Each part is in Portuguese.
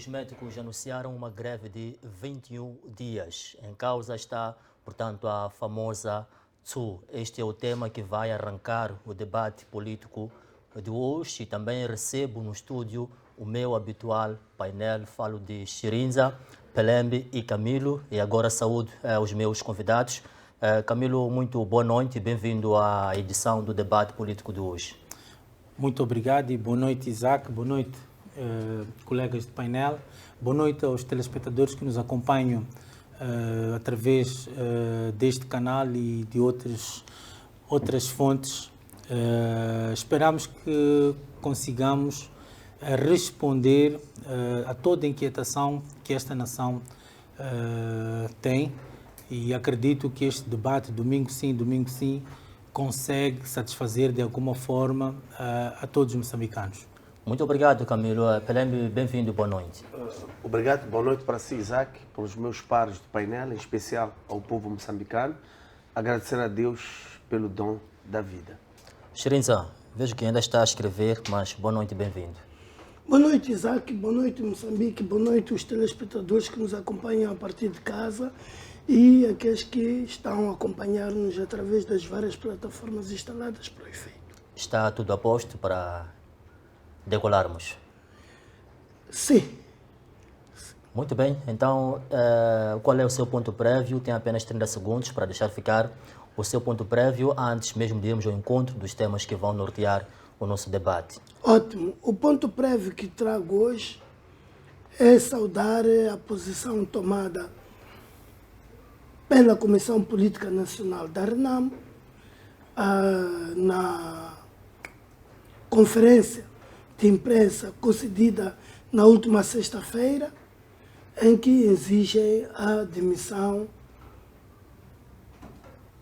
Os médicos anunciaram uma greve de 21 dias. Em causa está, portanto, a famosa TSU. Este é o tema que vai arrancar o debate político de hoje. E também recebo no estúdio o meu habitual painel. Falo de Chirinza, Pelembe e Camilo. E agora saúdo os meus convidados. Camilo, muito boa noite e bem-vindo à edição do debate político de hoje. Muito obrigado e boa noite, Isaac. Boa noite, colegas de painel. Boa noite aos telespectadores que nos acompanham através deste canal e de outras fontes. Esperamos que consigamos responder a toda a inquietação que esta nação tem, e acredito que este debate, domingo sim, consegue satisfazer de alguma forma a todos os moçambicanos. Muito obrigado, Camilo. Pelembe, bem-vindo, boa noite. Obrigado, boa noite para si, Isaac, pelos meus pares de painel, em especial ao povo moçambicano. Agradecer a Deus pelo dom da vida. Chirinza, vejo que ainda está a escrever, mas boa noite e bem-vindo. Boa noite, Isaac, boa noite, Moçambique, boa noite os telespectadores que nos acompanham a partir de casa e aqueles que estão a acompanhar-nos através das várias plataformas instaladas para o efeito. Está tudo a posto para decolarmos? Sim. Muito bem, então qual é o seu ponto prévio? Tem apenas 30 segundos para deixar ficar o seu ponto prévio antes mesmo de irmos ao encontro dos temas que vão nortear o nosso debate. Ótimo. O ponto prévio que trago hoje é saudar a posição tomada pela Comissão Política Nacional da RENAM na conferência de imprensa concedida na última sexta-feira, em que exigem a demissão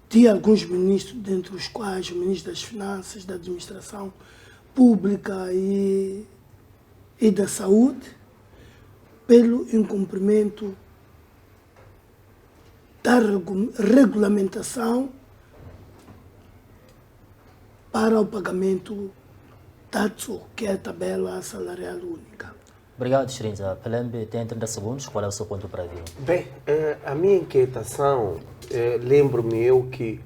de alguns ministros, dentre os quais o ministro das Finanças, da Administração Pública e da Saúde, pelo incumprimento da regulamentação para o pagamento da TSU, que é a tabela salarial única. Obrigado, Chirinza. Pelembe, tem 30 segundos. Qual é o seu ponto prévio? Bem, a minha inquietação, lembro-me eu que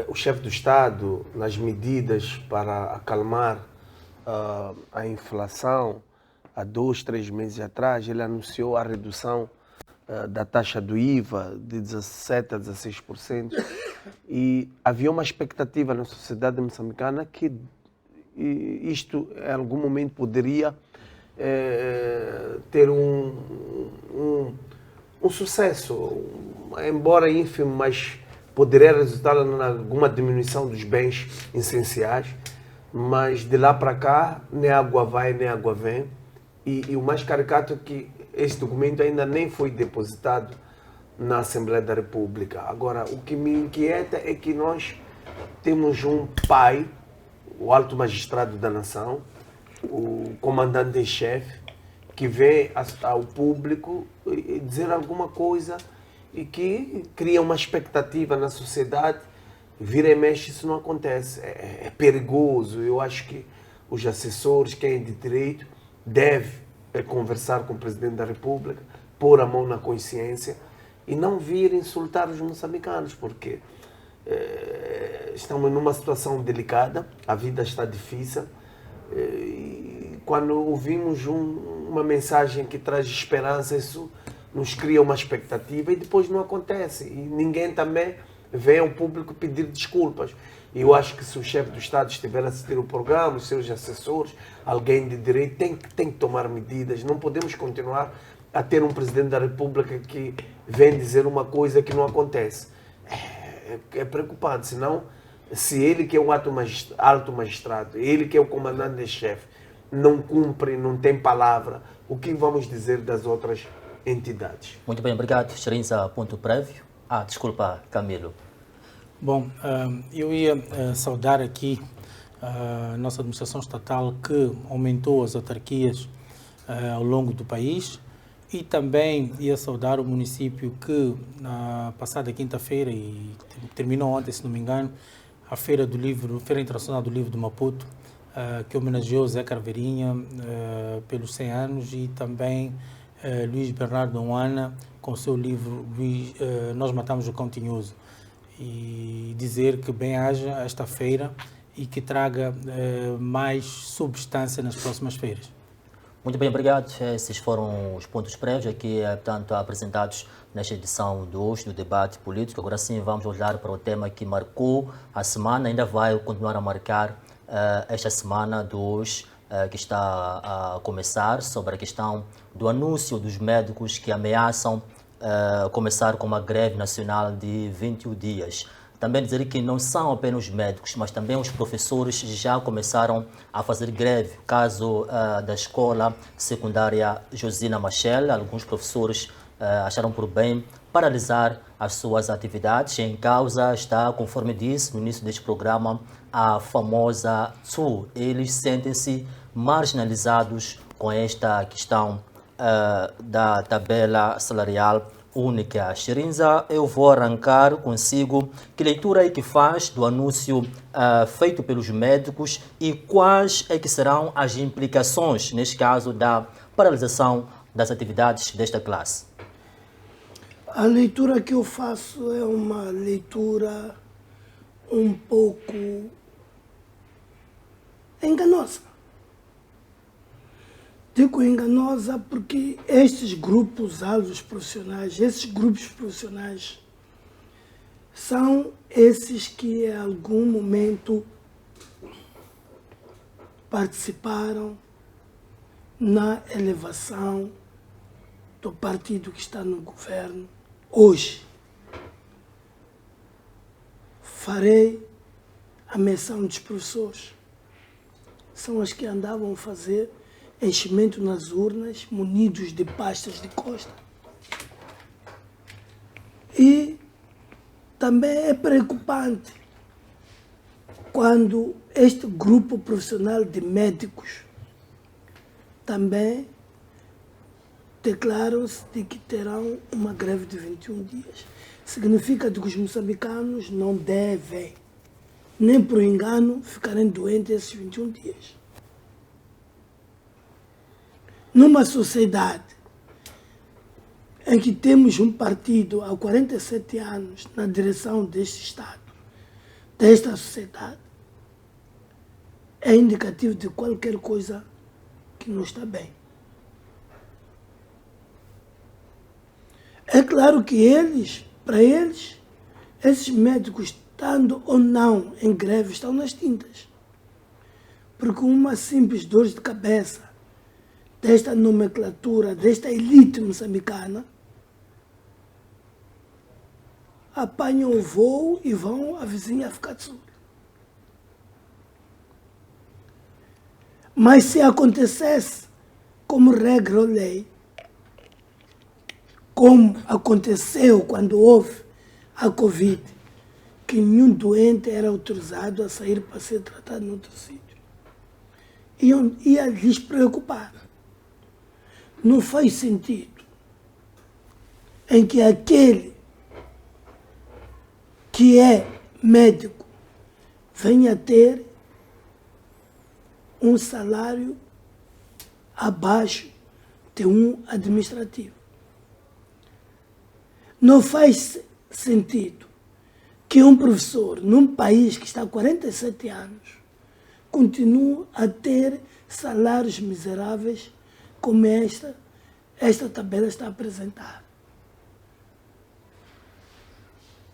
o chefe do Estado, nas medidas para acalmar a inflação, há 2, 3 meses atrás, ele anunciou a redução da taxa do IVA de 17% a 16%, e havia uma expectativa na sociedade moçambicana que isto, em algum momento, poderia ter um sucesso, embora ínfimo, mas poderia resultar em alguma diminuição dos bens essenciais. Mas de lá para cá, nem água vai, nem água vem. E o mais caricato é que este documento ainda nem foi depositado na Assembleia da República. Agora, o que me inquieta é que nós temos um pai, o alto magistrado da nação, o comandante em chefe, que vem ao público dizer alguma coisa e que cria uma expectativa na sociedade. Vira e mexe, isso não acontece. É perigoso. Eu acho que os assessores, quem é de direito, deve conversar com o Presidente da República, pôr a mão na consciência e não vir insultar os moçambicanos, porque estamos numa situação delicada, a vida está difícil. E quando ouvimos uma mensagem que traz esperança, isso nos cria uma expectativa e depois não acontece. E ninguém também vem ao público pedir desculpas. E eu acho que se o chefe do Estado estiver a assistir o programa, os seus assessores, alguém de direito, tem que tomar medidas. Não podemos continuar a ter um Presidente da República que vem dizer uma coisa que não acontece. É preocupante, senão, se ele que é um alto magistrado, ele que é o comandante-chefe, não cumpre, não tem palavra, o que vamos dizer das outras entidades? Muito bem, obrigado. Chirinza, ponto prévio. Desculpa, Camilo. Bom, eu ia saudar aqui a nossa administração estatal, que aumentou as autarquias ao longo do país, e também ia saudar o município que, na passada quinta-feira, e terminou ontem, se não me engano, a Feira Internacional do Livro de Maputo, que homenageou Zé Carveirinha pelos 100 anos e também Luís Bernardo Oana com o seu livro Nós Matamos o Cão Tinhoso. E dizer que bem-haja esta feira e que traga mais substância nas próximas feiras. Muito bem, obrigado. Esses foram os pontos prévios aqui, portanto, apresentados nesta edição de hoje do debate político. Agora sim, vamos olhar para o tema que marcou a semana, ainda vai continuar a marcar esta semana de hoje, que está a começar, sobre a questão do anúncio dos médicos que ameaçam começar com uma greve nacional de 21 dias. Também dizer que não são apenas os médicos, mas também os professores já começaram a fazer greve. Caso da escola secundária Josina Machel, alguns professores acharam por bem paralisar as suas atividades. Em causa está, conforme disse no início deste programa, a famosa TSU. Eles sentem-se marginalizados com esta questão da tabela salarial única. Shirinza, eu vou arrancar consigo. Que leitura é que faz do anúncio feito pelos médicos e quais é que serão as implicações, neste caso, da paralisação das atividades desta classe? A leitura que eu faço é uma leitura um pouco enganosa. Digo enganosa porque estes grupos alvos profissionais, esses grupos profissionais, são esses que em algum momento participaram na elevação do partido que está no governo hoje. Farei a menção dos professores. São os que andavam a fazer enchimento nas urnas, munidos de pastas de costa. E também é preocupante quando este grupo profissional de médicos também declaram-se de que terão uma greve de 21 dias. Significa que os moçambicanos não devem, nem por engano, ficarem doentes esses 21 dias. Numa sociedade em que temos um partido há 47 anos na direção deste Estado, desta sociedade, é indicativo de qualquer coisa que não está bem. É claro que para eles, esses médicos, estando ou não em greve, estão nas tintas. Porque uma simples dor de cabeça desta nomenclatura, desta elite moçambicana, apanham o voo e vão à vizinha África do Sul. Mas se acontecesse como regra ou lei, como aconteceu quando houve a Covid, que nenhum doente era autorizado a sair para ser tratado em outro sítio, ia lhes preocupar. Não faz sentido em que aquele que é médico venha ter um salário abaixo de um administrativo. Não faz sentido que um professor, num país que está há 47 anos, continue a ter salários miseráveis como esta tabela está a apresentar.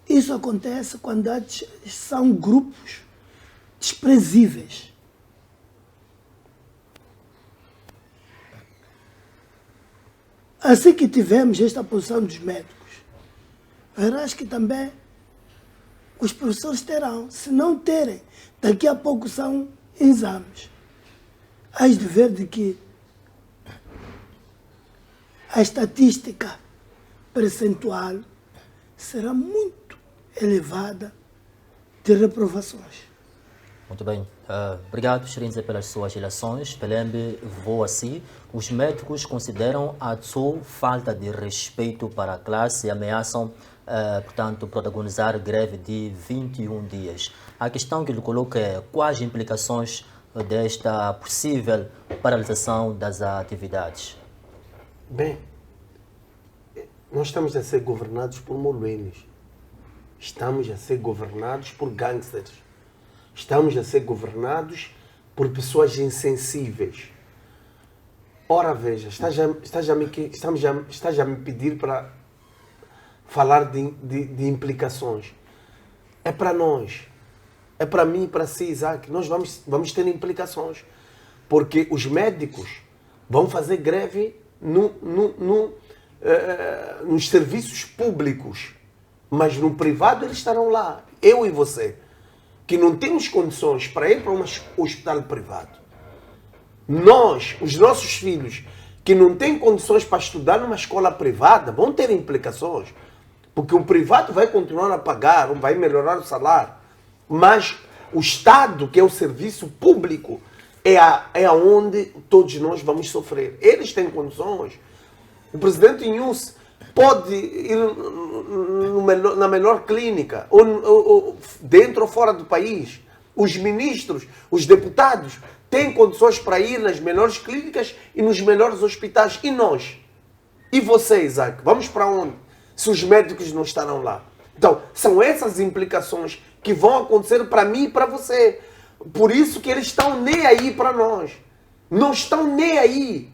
Isso acontece quando são grupos desprezíveis. Assim que tivemos esta posição dos médicos, verás que também os professores terão. Se não terem, daqui a pouco são exames. Hás de ver de que a estatística percentual será muito elevada de reprovações. Muito bem. Obrigado, Shirinza, pelas suas relações. Pelembe, vou assim. Os médicos consideram a sua falta de respeito para a classe e ameaçam, portanto, protagonizar greve de 21 dias. A questão que ele coloca é quais implicações desta possível paralisação das atividades? Bem, nós estamos a ser governados por moluenes. Estamos a ser governados por gangsters. Estamos a ser governados por pessoas insensíveis. Ora, veja, estás a me pedir para falar de implicações. É para nós. É para mim e para si, Isaac. Nós vamos ter implicações. Porque os médicos vão fazer greve nos serviços públicos. Mas no privado eles estarão lá. Eu e você, que não temos condições para ir para um hospital privado. Nós, os nossos filhos, que não têm condições para estudar numa escola privada, vão ter implicações. Porque o privado vai continuar a pagar, vai melhorar o salário. Mas o Estado, que é o serviço público, é aonde todos nós vamos sofrer. Eles têm condições. O presidente Inhus pode ir na melhor clínica, ou dentro ou fora do país. Os ministros, os deputados, têm condições para ir nas melhores clínicas e nos melhores hospitais. E nós? E você, Isaac? Vamos para onde? Se os médicos não estarão lá. Então, são essas implicações que vão acontecer para mim e para você. Por isso que eles estão nem aí para nós. Não estão nem aí.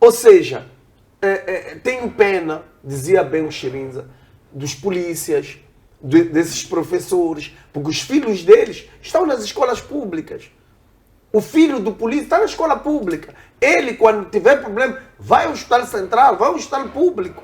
Ou seja, tenho pena, dizia bem o Chirinza, dos polícias, desses professores, porque os filhos deles estão nas escolas públicas. O filho do polícia está na escola pública. Ele, quando tiver problema, vai ao hospital central, vai ao hospital público.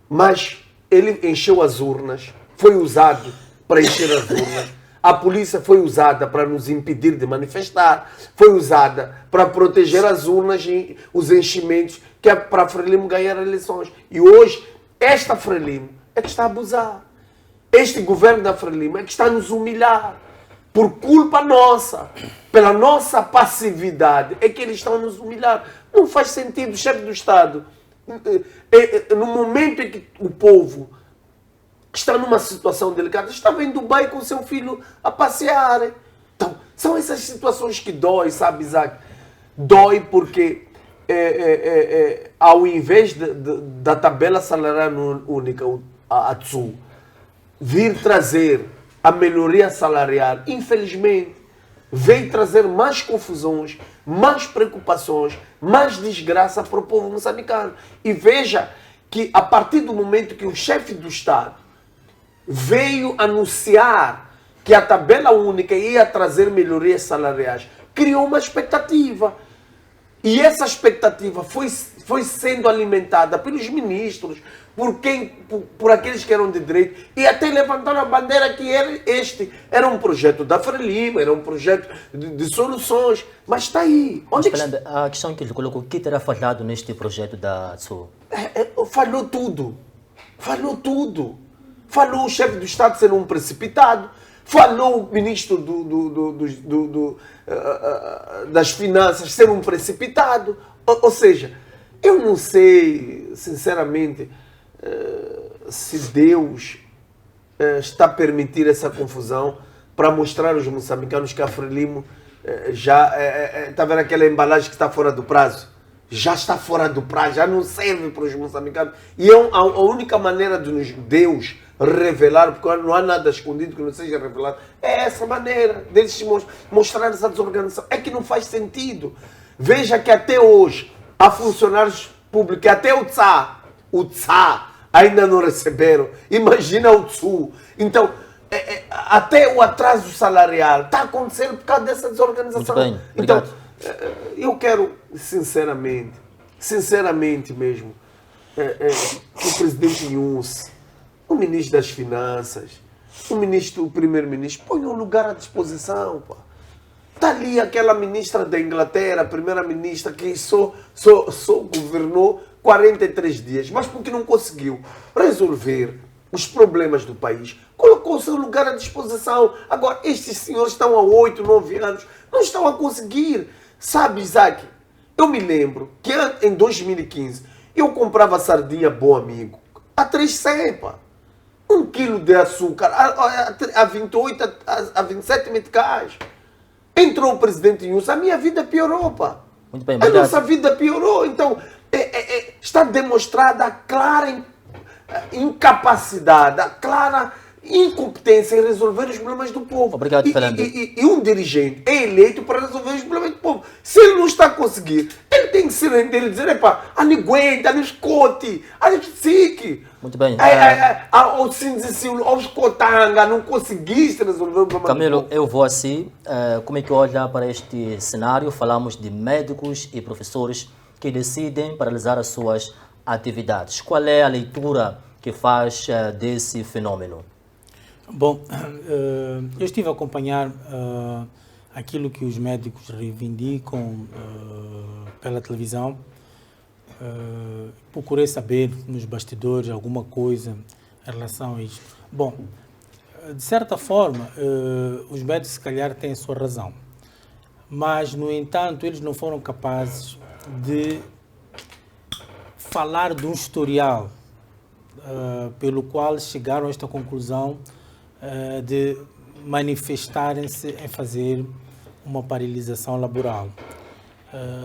Mas ele encheu as urnas, foi usado para encher as urnas. A polícia foi usada para nos impedir de manifestar, foi usada para proteger as urnas e os enchimentos, que é para a Frelimo ganhar eleições. E hoje, esta Frelimo é que está a abusar. Este governo da Frelimo é que está a nos humilhar. Por culpa nossa, pela nossa passividade, é que eles estão a nos humilhar. Não faz sentido, o chefe do Estado, no momento em que o povo está numa situação delicada, estava em Dubai com seu filho a passear. Então, são essas situações que dói, sabe, Isaac? Dói porque, ao invés da tabela salarial única, a TSU, vir trazer a melhoria salarial, infelizmente, veio trazer mais confusões, mais preocupações, mais desgraça para o povo moçambicano. E veja que, a partir do momento que o chefe do Estado veio anunciar que a tabela única ia trazer melhorias salariais, criou uma expectativa. E essa expectativa foi sendo alimentada pelos ministros, por aqueles que eram de direito, e até levantaram a bandeira que este era um projeto da Frelimo, era um projeto de soluções. Mas está aí. Onde A questão que ele colocou, o que terá falhado neste projeto da TSU? Falhou tudo. Falhou tudo. Falou o chefe do Estado ser um precipitado. Falou o ministro das Finanças ser um precipitado. Ou seja, eu não sei, sinceramente, se Deus está a permitir essa confusão para mostrar aos moçambicanos que a Frelimo já está vendo aquela embalagem que está fora do prazo? Já está fora do prazo, já não serve para os moçambicanos. E a única maneira de Deus revelar, porque não há nada escondido que não seja revelado, é essa maneira deles mostrar essa desorganização. É que não faz sentido. Veja que até hoje há funcionários públicos, até o TSA ainda não receberam. Imagina o TSU. Então, até o atraso salarial está acontecendo por causa dessa desorganização. Muito bem, então, obrigado. eu quero, sinceramente mesmo, que o presidente Inhus, o ministro das Finanças, o primeiro-ministro, ponham um lugar à disposição. Está ali aquela ministra da Inglaterra, a primeira-ministra, que só governou 43 dias, mas porque não conseguiu resolver os problemas do país, colocou o seu lugar à disposição. Agora, estes senhores estão há 8, 9 anos, não estão a conseguir. Sabe, Isaac, eu me lembro que em 2015 eu comprava sardinha Bom Amigo a 3,100, pá. 1 quilo de açúcar a 28, a 27 meticais. entrou o presidente Inúcio, a minha vida piorou, pá. Muito bem, A nossa vida piorou. Então, está demonstrada a clara incapacidade, a clara incompetência em resolver os problemas do povo. Obrigado, Fernando. E um dirigente é eleito para resolver os problemas do povo. Se ele não está a conseguir, ele tem que se render e dizer, epá, a não aguenta, a não escote, a não psique. Muito bem. Ao escotanga, não conseguiste resolver o problema Camilo, do povo. eu vou assim. Como é que olha para este cenário? Falamos de médicos e professores que decidem paralisar as suas atividades. Qual é a leitura que faz desse fenômeno? Bom, eu estive a acompanhar aquilo que os médicos reivindicam pela televisão. Procurei saber nos bastidores alguma coisa em relação a isto. Bom, de certa forma, os médicos se calhar têm a sua razão, mas, no entanto, eles não foram capazes de falar de um historial pelo qual chegaram a esta conclusão de manifestarem-se em fazer uma paralisação laboral.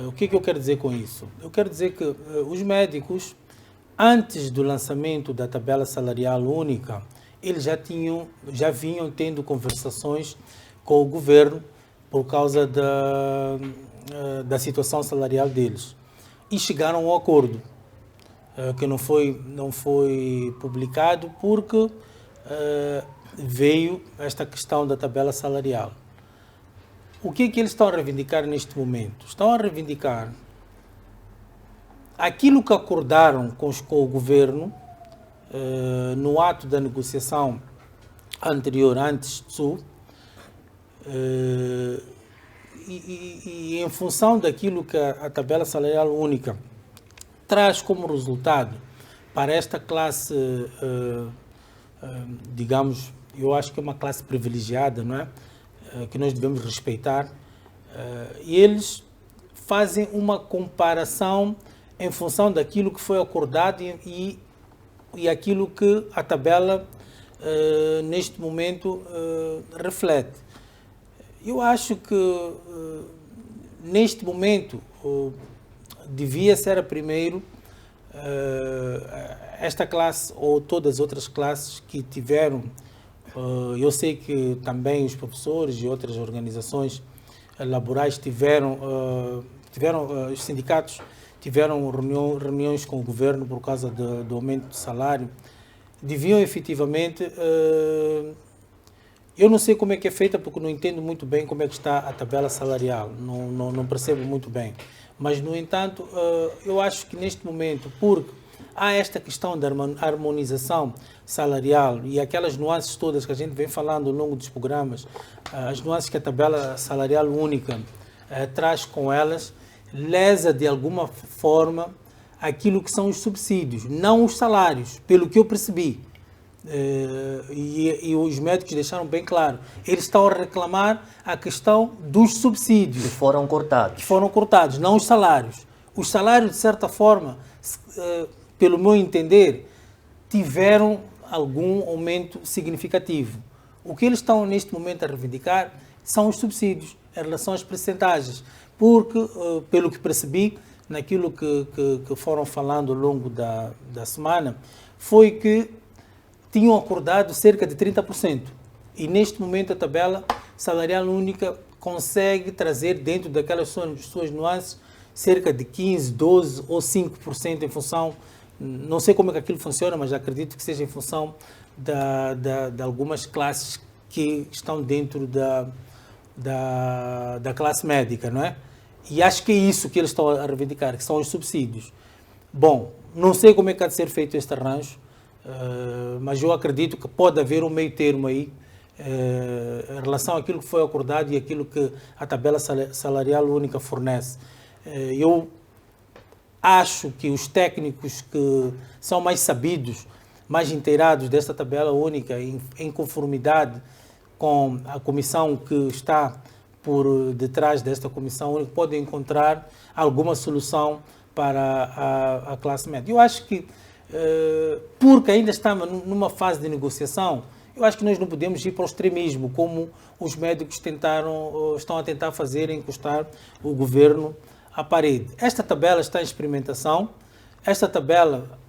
O que eu quero dizer com isso? Eu quero dizer que os médicos, antes do lançamento da tabela salarial única, eles já vinham tendo conversações com o governo por causa da situação salarial deles. E chegaram a um acordo que não foi publicado porque veio esta questão da tabela salarial. O que eles estão a reivindicar neste momento? Estão a reivindicar aquilo que acordaram com o governo no ato da negociação anterior, antes do e em função daquilo que a tabela salarial única traz como resultado para esta classe, digamos, eu acho que é uma classe privilegiada, não é? Que nós devemos respeitar, e eles fazem uma comparação em função daquilo que foi acordado e aquilo que a tabela neste momento reflete. Eu acho que neste momento devia ser primeiro esta classe ou todas as outras classes que tiveram. Eu sei que também os professores e outras organizações laborais os sindicatos tiveram reuniões com o governo por causa do aumento do salário. Deviam efetivamente, eu não sei como é que é feita porque não entendo muito bem como é que está a tabela salarial, não percebo muito bem. Mas, no entanto, eu acho que neste momento, porque há esta questão da harmonização salarial e aquelas nuances todas que a gente vem falando ao longo dos programas, as nuances que a tabela salarial única traz com elas, lesa de alguma forma aquilo que são os subsídios, não os salários, pelo que eu percebi. E os médicos deixaram bem claro, eles estão a reclamar a questão dos subsídios. Que foram cortados, não os salários. Os salários, de certa forma, pelo meu entender, tiveram algum aumento significativo. O que eles estão neste momento a reivindicar são os subsídios em relação às percentagens, porque, pelo que percebi, naquilo que foram falando ao longo da semana, foi que tinham acordado cerca de 30%. E neste momento a tabela salarial única consegue trazer dentro daquelas suas nuances cerca de 15%, 12% ou 5% em função, não sei como é que aquilo funciona, mas acredito que seja em função de algumas classes que estão dentro da classe médica, não é? E acho que é isso que eles estão a reivindicar, que são os subsídios. Bom, não sei como é que há de ser feito este arranjo, mas eu acredito que pode haver um meio termo aí em relação àquilo que foi acordado e aquilo que a tabela salarial única fornece. Eu acho que os técnicos que são mais sabidos, mais inteirados desta tabela única, em conformidade com a comissão que está por detrás desta comissão única, podem encontrar alguma solução para a classe média. Eu acho que, porque ainda estamos numa fase de negociação, eu acho que nós não podemos ir para o extremismo, como os médicos estão a tentar fazer, encostar o governo à parede. Esta tabela está em experimentação, esta tabela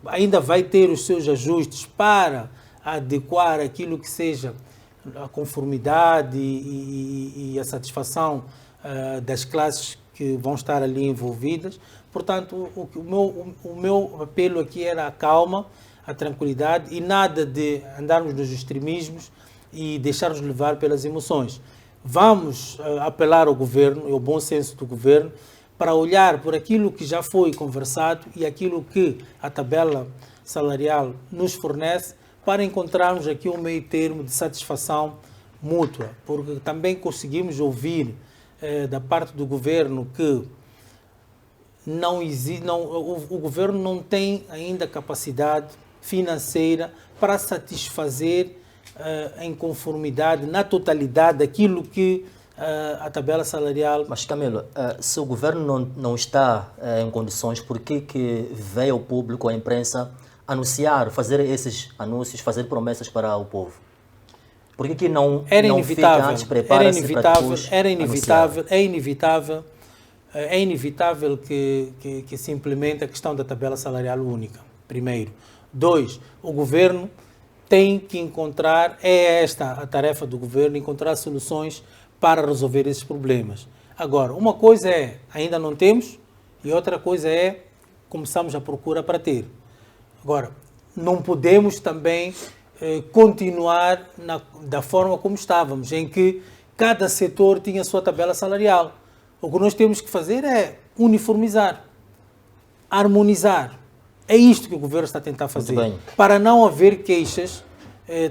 ainda vai ter os seus ajustes para adequar aquilo que seja a conformidade e a satisfação das classes que vão estar ali envolvidas. Portanto, o meu apelo aqui era a calma, a tranquilidade e nada de andarmos nos extremismos e deixar-nos levar pelas emoções. Vamos apelar ao governo e ao bom senso do governo para olhar por aquilo que já foi conversado e aquilo que a tabela salarial nos fornece para encontrarmos aqui um meio termo de satisfação mútua, porque também conseguimos ouvir da parte do governo que o governo não tem ainda capacidade financeira para satisfazer em conformidade, na totalidade, aquilo que a tabela salarial... Mas, Camilo, se o governo não está em condições, por que veio ao público, à imprensa, anunciar, fazer esses anúncios, fazer promessas para o povo? Por que não fica antes, prepara-se para depois anunciar? É inevitável que se implemente a questão da tabela salarial única, primeiro. 2, o governo tem que encontrar, é esta a tarefa do governo, encontrar soluções para resolver esses problemas. Agora, uma coisa é, ainda não temos, e outra coisa é, começamos a procura para ter. Agora, não podemos também continuar da forma como estávamos, em que cada setor tinha a sua tabela salarial. O que nós temos que fazer é uniformizar, harmonizar. É isto que o governo está a tentar fazer, para não haver queixas,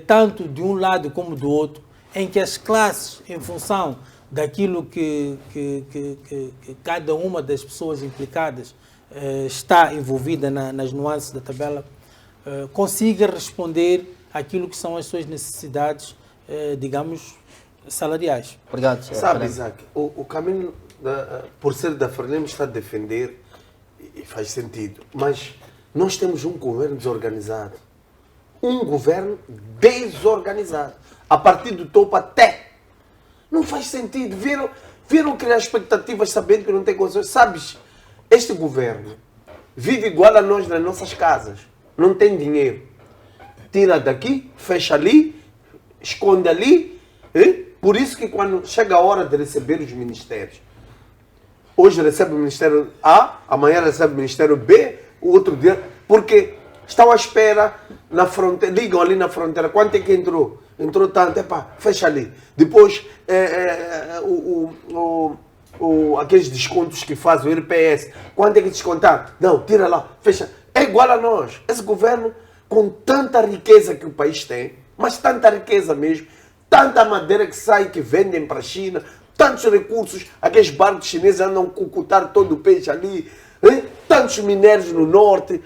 tanto de um lado como do outro, em que as classes, em função daquilo que cada uma das pessoas implicadas está envolvida nas nuances da tabela, consiga responder àquilo que são as suas necessidades, digamos, salariais. Obrigado. Sabe, Isaac, o caminho, por ser da Frelimo, está a defender, e faz sentido, mas nós temos um governo desorganizado. Um governo desorganizado. A partir do topo até. Não faz sentido. Viram criar expectativas sabendo que não tem condições. Sabes, este governo vive igual a nós nas nossas casas. Não tem dinheiro. Tira daqui, fecha ali, esconde ali. Por isso que quando chega a hora de receber os ministérios, hoje recebe o Ministério A, amanhã recebe o Ministério B, o outro dia, porque estão à espera na fronteira, ligam ali na fronteira, quanto é que entrou? Entrou tanto, fecha ali. Depois, aqueles descontos que faz o IRPS, quanto é que descontar? Não, tira lá, fecha. É igual a nós. Esse governo, com tanta riqueza que o país tem, mas tanta riqueza mesmo, tanta madeira que sai, que vendem para a China, tantos recursos, aqueles barcos chineses andam cucutar todo o peixe ali, tantos minérios no norte,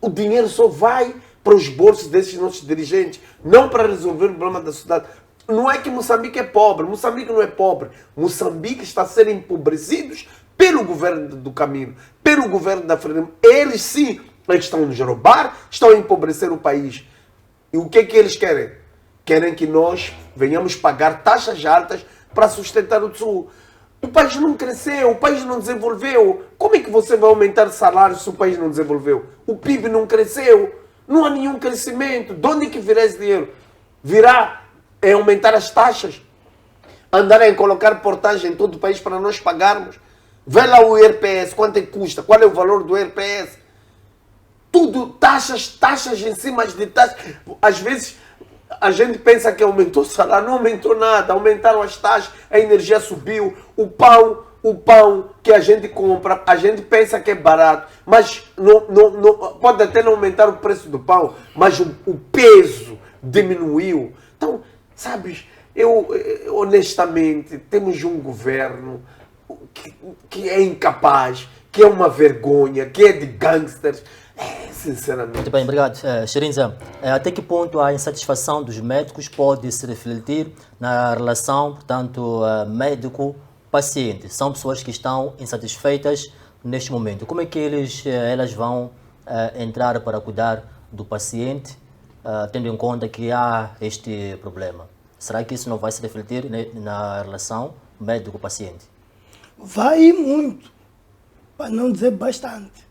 o dinheiro só vai para os bolsos desses nossos dirigentes, não para resolver o problema da sociedade. Não é que Moçambique é pobre, Moçambique não é pobre. Moçambique está a ser empobrecidos pelo governo do Caminho, pelo governo da Frelimo. Eles sim, eles estão nos roubar, estão a empobrecer o país. E o que é que eles querem? Querem que nós venhamos pagar taxas altas para sustentar o Sul. O país não cresceu, o país não desenvolveu. Como é que você vai aumentar salários se o país não desenvolveu? O PIB não cresceu, não há nenhum crescimento. De onde é que virá esse dinheiro? Virá em aumentar as taxas, andar em colocar portagem em todo o país para nós pagarmos. Vê lá o IRPS, quanto é que custa, qual é o valor do IRPS. Tudo, taxas em cima de taxas. Às vezes a gente pensa que aumentou o salário, não aumentou nada, aumentaram as taxas, a energia subiu, o pão que a gente compra, a gente pensa que é barato, mas pode até não aumentar o preço do pão, mas o peso diminuiu. Então, sabes, honestamente, temos um governo que é incapaz, que é uma vergonha, que é de gangsters. Sinceramente. Muito bem, obrigado. Xerinza, até que ponto a insatisfação dos médicos pode se refletir na relação, portanto, médico-paciente? São pessoas que estão insatisfeitas neste momento. Como é que elas vão entrar para cuidar do paciente tendo em conta que há este problema? Será que isso não vai se refletir na relação médico-paciente? Vai muito, para não dizer bastante.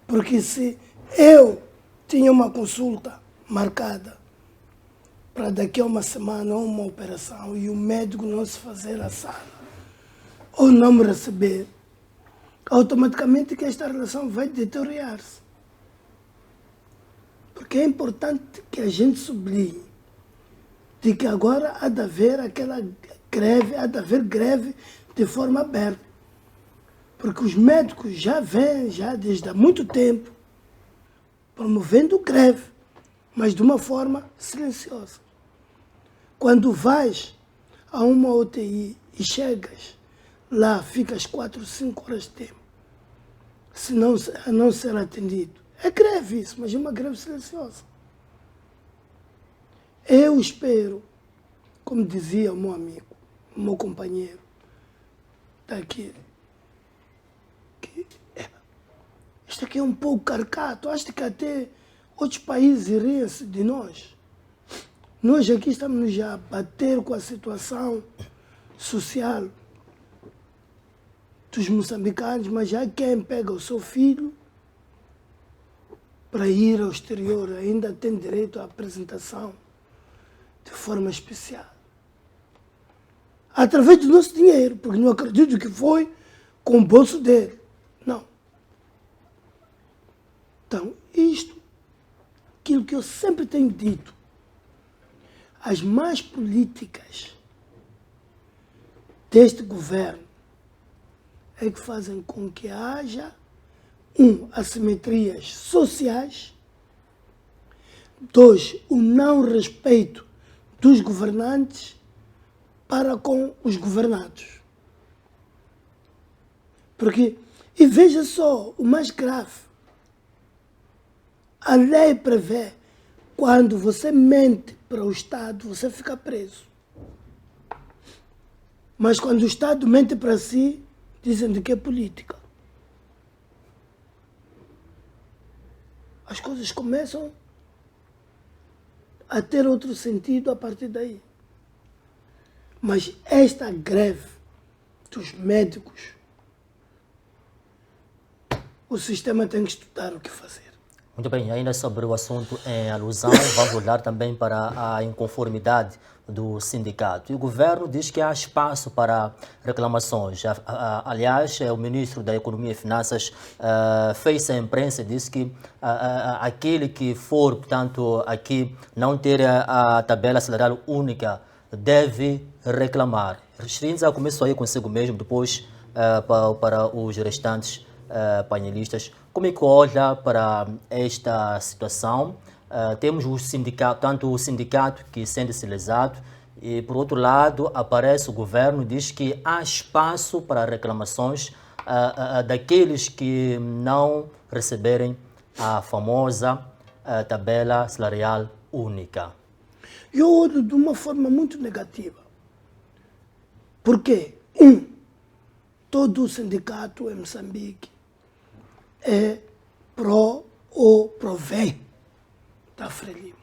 Porque se eu tinha uma consulta marcada para daqui a uma semana uma operação e o médico não se fazer a sala ou não me receber, automaticamente que esta relação vai deteriorar-se. Porque é importante que a gente sublinhe de que agora há de haver aquela greve, há de haver greve de forma aberta. Porque os médicos já vêm, já desde há muito tempo, promovendo greve, mas de uma forma silenciosa. Quando vais a uma UTI e chegas lá, ficas 4, 5 horas de tempo, a não ser atendido. É greve isso, mas é uma greve silenciosa. Eu espero, como dizia o meu amigo, o meu companheiro, daqui, que isto aqui é um pouco caricato. Acho que até outros países iriam-se de nós. Nós aqui estamos já a bater com a situação social dos moçambicanos, mas já quem pega o seu filho para ir ao exterior ainda tem direito à apresentação de forma especial. Através do nosso dinheiro, porque não acredito que foi com o bolso dele. Não. Então, isto, aquilo que eu sempre tenho dito, as más políticas deste governo é que fazem com que haja assimetrias sociais, 2, o não respeito dos governantes para com os governados. Porque, e veja só, o mais grave, a lei prevê, quando você mente para o Estado, você fica preso. Mas quando o Estado mente para si, dizem de que é política. As coisas começam a ter outro sentido a partir daí. Mas esta greve dos médicos, o sistema tem que estudar o que fazer. Muito bem, ainda sobre o assunto em alusão, vamos olhar também para a inconformidade do sindicato. E o governo diz que há espaço para reclamações. Aliás, o ministro da Economia e Finanças fez à imprensa e disse que aquele que for, portanto, aqui não ter a tabela salarial única deve reclamar. Referindo-se a começou aí consigo mesmo, depois para os restantes painelistas. Como é que olha para esta situação? Temos o sindicato, tanto o sindicato que sente-se lesado e, por outro lado, aparece o governo e diz que há espaço para reclamações daqueles que não receberem a famosa tabela salarial única. Eu olho de uma forma muito negativa. Porque, todo o sindicato em Moçambique é pró ou provém da Frelimo.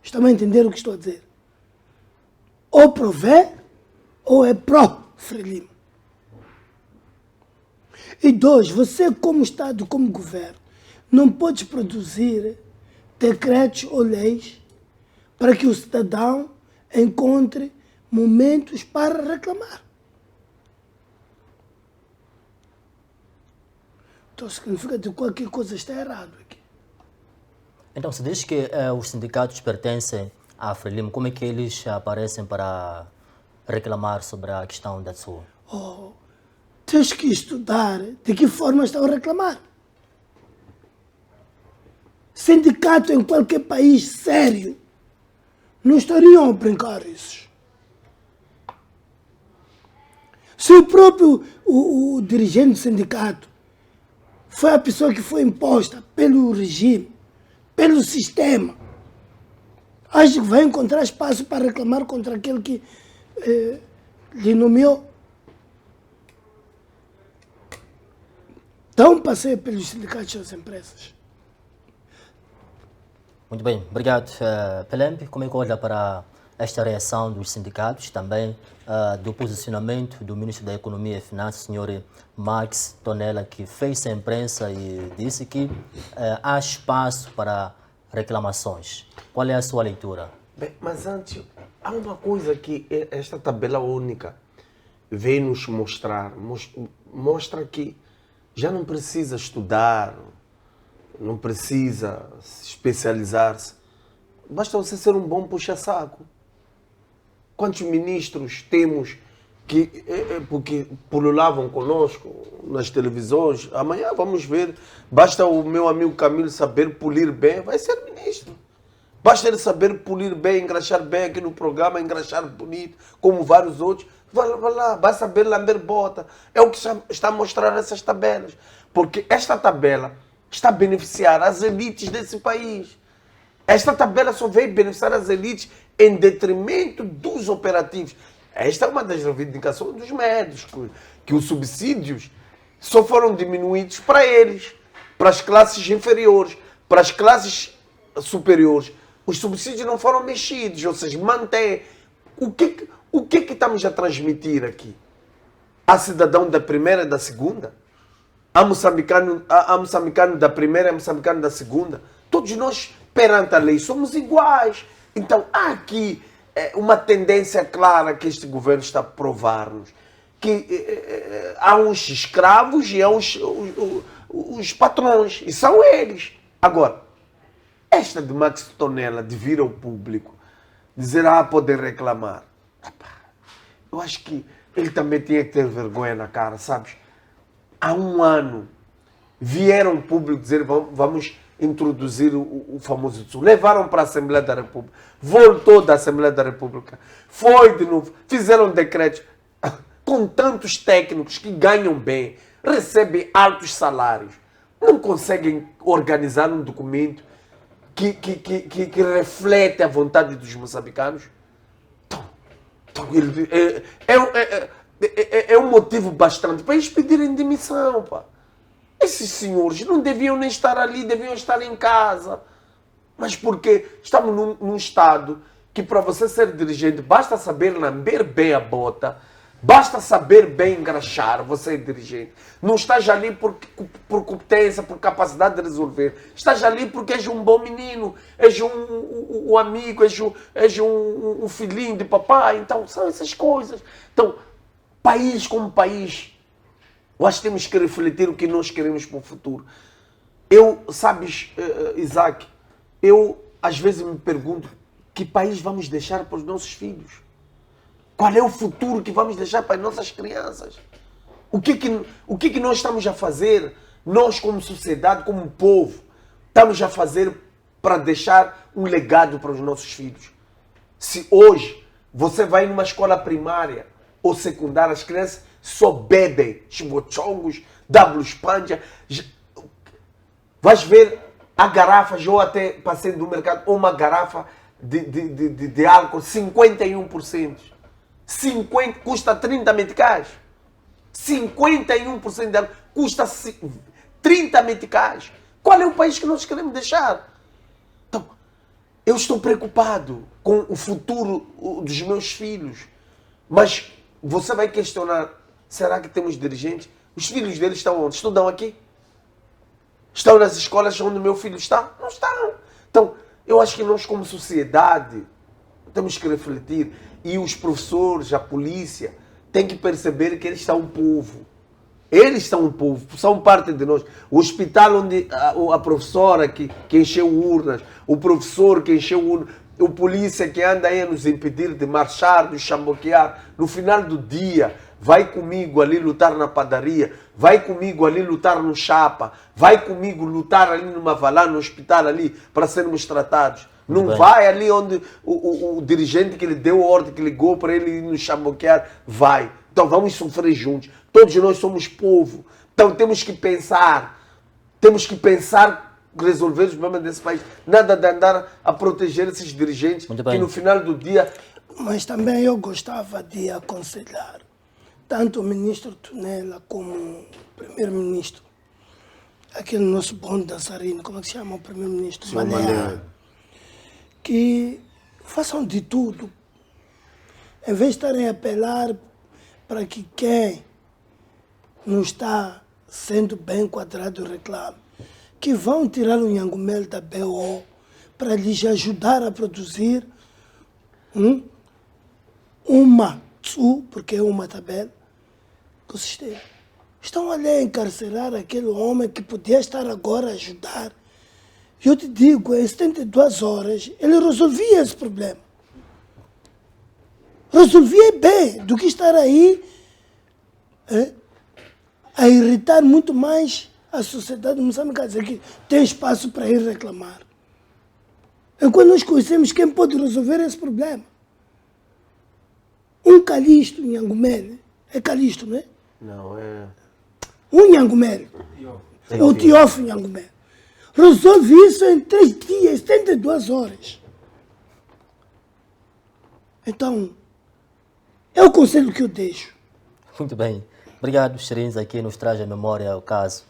Estão a entender o que estou a dizer? Ou provém ou é pró-Frelimo. E 2, você como Estado, como governo, não pode produzir decretos ou leis para que o cidadão encontre momentos para reclamar. Então significa que qualquer coisa está errado aqui. Então, se diz que os sindicatos pertencem à Frelimo, como é que eles aparecem para reclamar sobre a questão da sua? Tens que estudar de que forma estão a reclamar. Sindicato em qualquer país sério não estariam a brincar isso. Se o próprio o dirigente do sindicato foi a pessoa que foi imposta pelo regime, pelo sistema, acho que vai encontrar espaço para reclamar contra aquele que lhe nomeou. Dá um passeio pelos sindicatos das empresas. Muito bem, obrigado. Pelembe, como é que olha para esta reação dos sindicatos, também do posicionamento do Ministro da Economia e Finanças, Sr. Max Tonela, que fez a imprensa e disse que há espaço para reclamações. Qual é a sua leitura? Bem, mas antes, há uma coisa que esta tabela única veio nos mostrar. Mostra que já não precisa estudar, não precisa especializar-se. Basta você ser um bom puxa-saco. Quantos ministros temos porque pululavam conosco nas televisões? Amanhã vamos ver. Basta o meu amigo Camilo saber polir bem, vai ser ministro. Basta ele saber polir bem, engraxar bem aqui no programa, engraxar bonito, como vários outros. Vai lá, vai saber lamber bota. É o que está a mostrar essas tabelas. Porque esta tabela está a beneficiar as elites desse país. Esta tabela só veio beneficiar as elites em detrimento dos operativos. Esta é uma das reivindicações dos médios, que os subsídios só foram diminuídos para eles, para as classes inferiores, para as classes superiores. Os subsídios não foram mexidos, ou seja, mantém. O que estamos a transmitir aqui? Há cidadão da primeira e da segunda? Há moçambicano da primeira e moçambicano da segunda? Todos nós, perante a lei, somos iguais. Então, há aqui uma tendência clara que este governo está a provar-nos. Que há uns escravos e há os patrões. E são eles. Agora, esta de Max Tonela, de vir ao público, dizer, poder reclamar. Eu acho que ele também tinha que ter vergonha na cara, sabes? Há um ano, vieram ao público dizer, vamos introduzir o famoso Tsu. Levaram para a Assembleia da República. Voltou da Assembleia da República. Foi de novo. Fizeram decretos com tantos técnicos que ganham bem, recebem altos salários. Não conseguem organizar um documento que reflete a vontade dos moçambicanos. Então é um motivo bastante para eles pedirem demissão, pá. Esses senhores não deviam nem estar ali, deviam estar em casa. Mas porque estamos num estado que para você ser dirigente basta saber lamber bem a bota, basta saber bem engraxar, você é dirigente. Não estás ali por competência, por capacidade de resolver. Estás ali porque és um bom menino, és um amigo, és um filhinho de papai. Então, são essas coisas. Então, país como país, nós temos que refletir o que nós queremos para o futuro. Sabes, Isaac, eu às vezes me pergunto que país vamos deixar para os nossos filhos? Qual é o futuro que vamos deixar para as nossas crianças? O que nós estamos a fazer, nós como sociedade, como povo, estamos a fazer para deixar um legado para os nossos filhos? Se hoje você vai numa escola primária ou secundária, as crianças só bebem chimochongos, W Spanja, vais ver a garrafas, ou até passei do mercado, uma garrafa de álcool, 51%. 50, custa 30 meticais. 51% de álcool custa 30 meticais. Qual é o país que nós queremos deixar? Então, eu estou preocupado com o futuro dos meus filhos. Mas você vai questionar, será que temos dirigentes? Os filhos deles estão onde? Estudam aqui? Estão nas escolas onde meu filho está? Não estão. Então, eu acho que nós como sociedade temos que refletir. E os professores, a polícia, têm que perceber que eles são um povo. Eles são um povo, são parte de nós. O hospital onde a professora que encheu urnas, o professor que encheu urnas, o polícia que anda aí a nos impedir de marchar, de chamboquear, no final do dia, vai comigo ali lutar na padaria, vai comigo ali lutar no chapa, vai comigo lutar ali numa valá, no hospital ali, para sermos tratados. Não vai ali onde o dirigente que lhe deu ordem, que ligou para ele ir nos chamboquear, vai. Então vamos sofrer juntos. Todos nós somos povo. Então temos que pensar resolver os problemas desse país. Nada de andar a proteger esses dirigentes que no final do dia... Mas também eu gostava de aconselhar tanto o ministro Tonela como o primeiro-ministro, aquele nosso bom dançarino, como é que se chama o primeiro-ministro? que façam de tudo, em vez de estarem a apelar para que quem não está sendo bem enquadrado reclame, que vão tirar o Nhangumel da BO para lhes ajudar a produzir uma TSU, porque é uma tabela, consistente. Estão ali a encarcerar aquele homem que podia estar agora a ajudar. Eu te digo, em 72 horas, ele resolvia esse problema. Resolvia bem do que estar aí a irritar muito mais a sociedade moçambicana, dizer que tem espaço para ir reclamar. Enquanto nós conhecemos quem pode resolver esse problema. Um Calixto Nhangumel, é Calixto, não é? Não, é... Um Nhangumel, o Teófilo Nhangumel, resolve isso em 3 dias, 72 horas. Então, é o conselho que eu deixo. Muito bem. Obrigado, Xerins, aqui nos traz a memória o caso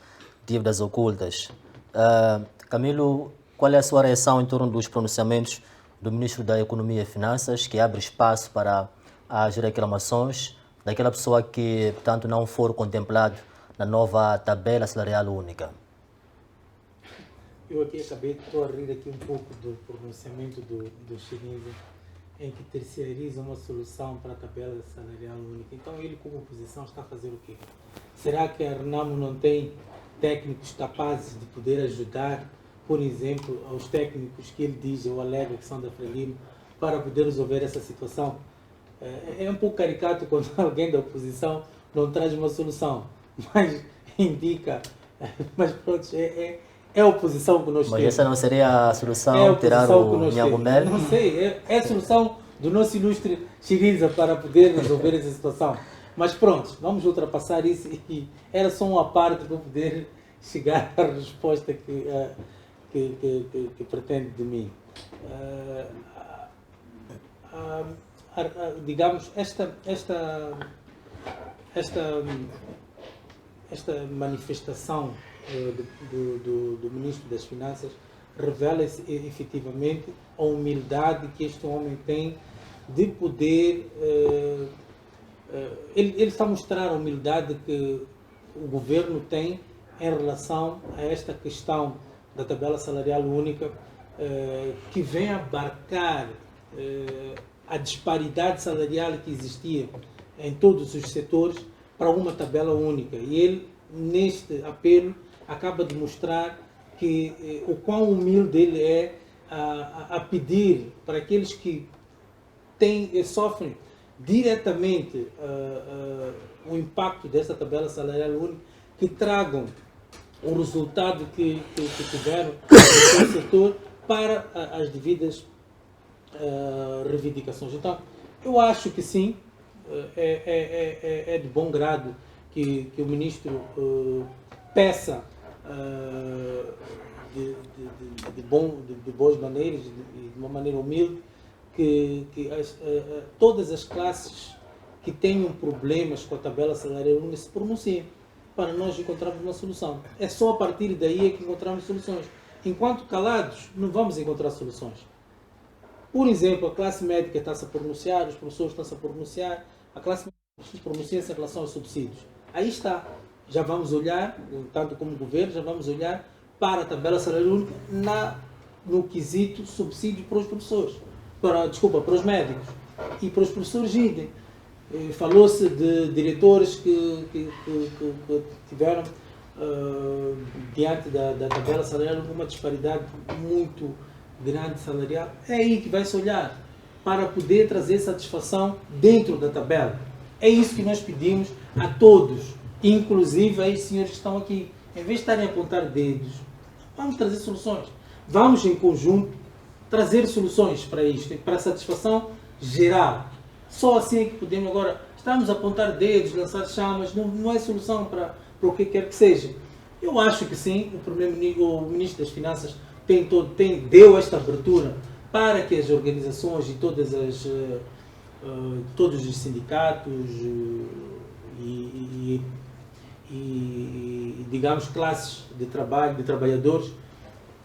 dívidas ocultas. Camilo, qual é a sua reação em torno dos pronunciamentos do Ministro da Economia e Finanças, que abre espaço para as reclamações daquela pessoa que, portanto, não for contemplado na nova tabela salarial única? Eu aqui estou a rir aqui um pouco do pronunciamento do Xerins, em que terceiriza uma solução para a tabela salarial única. Então ele, como oposição, está a fazer o quê? Será que a Renamo não tem técnicos capazes de poder ajudar, por exemplo, aos técnicos que ele diz, ou alega que são da Frelimo, para poder resolver essa situação? É um pouco caricato quando alguém da oposição não traz uma solução, mas indica, mas pronto, é a oposição que nós temos. Mas essa não seria a solução, tirar o Nhangumel? Não sei, é a solução do nosso ilustre Xerins para poder resolver essa situação. Mas pronto, vamos ultrapassar isso e era só uma parte para poder chegar à resposta que pretende de mim. Digamos, esta manifestação do Ministro das Finanças revela efetivamente a humildade que este homem tem de poder... Ele está a mostrar a humildade que o governo tem em relação a esta questão da tabela salarial única, que vem abarcar a disparidade salarial que existia em todos os setores para uma tabela única. E ele, neste apelo, acaba de mostrar que o quão humilde ele é a pedir para aqueles que sofrem diretamente o impacto dessa tabela salarial única, que tragam o resultado que tiveram no seu setor para as devidas reivindicações. Então, eu acho que sim, é de bom grado que o ministro peça de boas maneiras e de uma maneira humilde que todas as classes que tenham problemas com a tabela salarial única se pronunciem para nós encontrarmos uma solução. É só a partir daí que encontramos soluções. Enquanto calados, não vamos encontrar soluções. Por exemplo, a classe médica está-se a pronunciar, os professores estão-se a pronunciar, a classe médica pronuncia-se em relação aos subsídios. Aí está. Já vamos olhar, tanto como governo, já vamos olhar para a tabela salarial única no quesito subsídio para os professores. Para os médicos. E para os professores idem. Falou-se de diretores que tiveram, diante da tabela salarial, uma disparidade muito grande salarial. É aí que vai se olhar para poder trazer satisfação dentro da tabela. É isso que nós pedimos a todos, inclusive a esses senhores que estão aqui. Em vez de estarem a apontar dedos, vamos trazer soluções. Vamos, em conjunto, trazer soluções para isto, para a satisfação geral. Só assim é que podemos agora... Estamos a apontar dedos, lançar chamas, não é solução para o que quer que seja. Eu acho que sim, o Ministro das Finanças deu esta abertura para que as organizações e todos os sindicatos e digamos, classes de trabalho, de trabalhadores,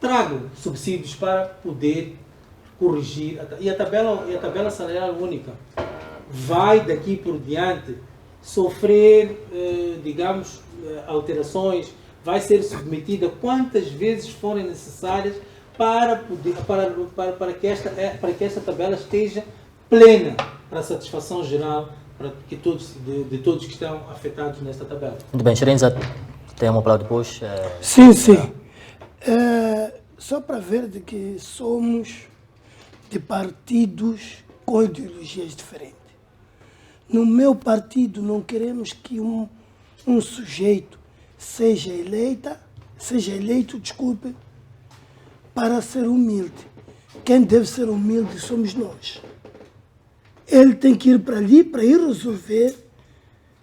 tragam subsídios para poder corrigir. E a tabela salarial única vai daqui por diante sofrer, digamos, alterações, vai ser submetida quantas vezes forem necessárias para que esta tabela esteja plena para a satisfação geral de todos que estão afetados nesta tabela. Muito bem, Xerinza, tem uma palavra depois? Sim. Só para ver de que somos de partidos com ideologias diferentes. No meu partido não queremos que um sujeito seja eleito, desculpe, para ser humilde. Quem deve ser humilde somos nós. Ele tem que ir para ali para ir resolver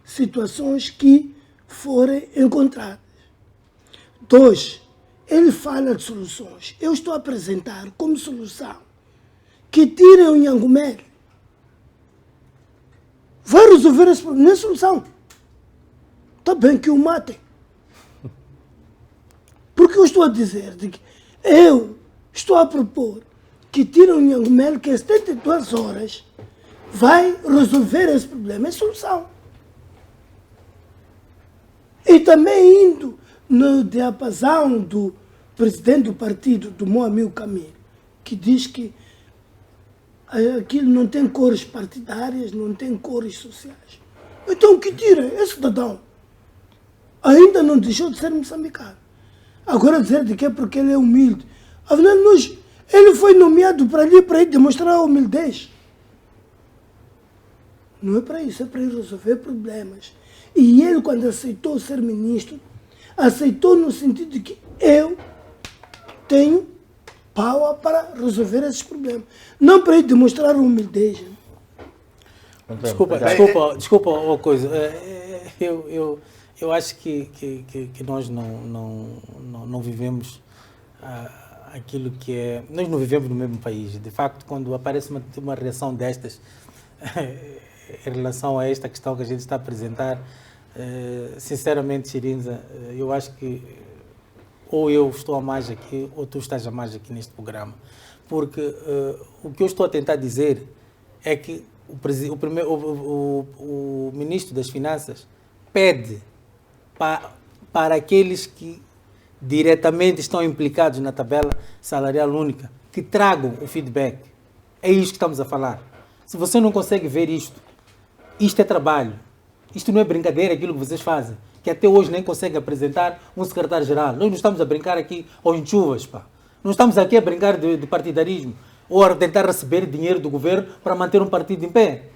situações que forem encontradas. 2, ele fala de soluções. Eu estou a apresentar como solução que tirem o Nhangumele. Vai resolver esse problema, não é solução. Está bem que o matem. Porque eu estou a dizer de que eu estou a propor que tirem o Nhangumele, que em 72 horas vai resolver esse problema, é solução. E também indo no diapasão do presidente do partido, do Moamil Camilo, que diz que aquilo não tem cores partidárias, não tem cores sociais. Então que tira, é cidadão. Ainda não deixou de ser moçambicano. Agora dizer de que é porque ele é humilde. Afinal, ele foi nomeado para ali para ir demonstrar a humildez. Não é para isso, é para ir resolver problemas. E ele, quando aceitou ser ministro, aceitou no sentido de que eu tenho power para resolver esses problemas. Não para ir demonstrar humildez. Desculpa uma coisa. Eu acho que nós não vivemos aquilo que é... Nós não vivemos no mesmo país. De facto, quando aparece uma reação destas em relação a esta questão que a gente está a apresentar, sinceramente, Xerinza, eu acho que ou eu estou a mais aqui ou tu estás a mais aqui neste programa. Porque o que eu estou a tentar dizer é que o Ministro das Finanças pede para aqueles que diretamente estão implicados na tabela salarial única que tragam o feedback. É isto que estamos a falar. Se você não consegue ver isto é trabalho. Isto não é brincadeira, aquilo que vocês fazem. Que até hoje nem consegue apresentar um secretário-geral. Nós não estamos a brincar aqui aos enxuvas, pá. Não estamos aqui a brincar de partidarismo ou a tentar receber dinheiro do governo para manter um partido em pé.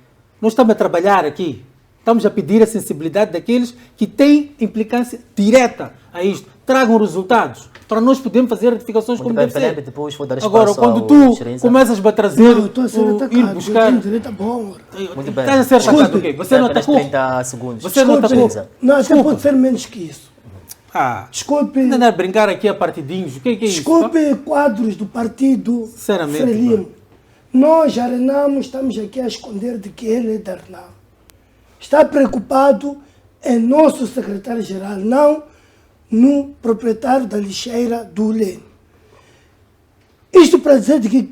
Nós estamos a trabalhar aqui. Estamos a pedir a sensibilidade daqueles que têm implicância direta a isto. Tragam resultados para nós podermos fazer retificações como deve ser. Depois vou dar espaço. Agora, quando tu começas a trazer, estou a ser atacado, ir buscar... eu tenho direito a bom. Muito bem. Estás a ser atacado o quê? Você não atacou? 30 segundos. Você não atacou? Não, até pode ser menos que isso. Desculpe. Não andar a brincar aqui a partidinhos. O que é isso? Desculpe, quadros do partido Frelimo. Nós, Arenamo, estamos aqui a esconder de que ele é da Arenamo. Está preocupado em nosso secretário-geral, não no proprietário da lixeira do Lene. Isto para dizer de que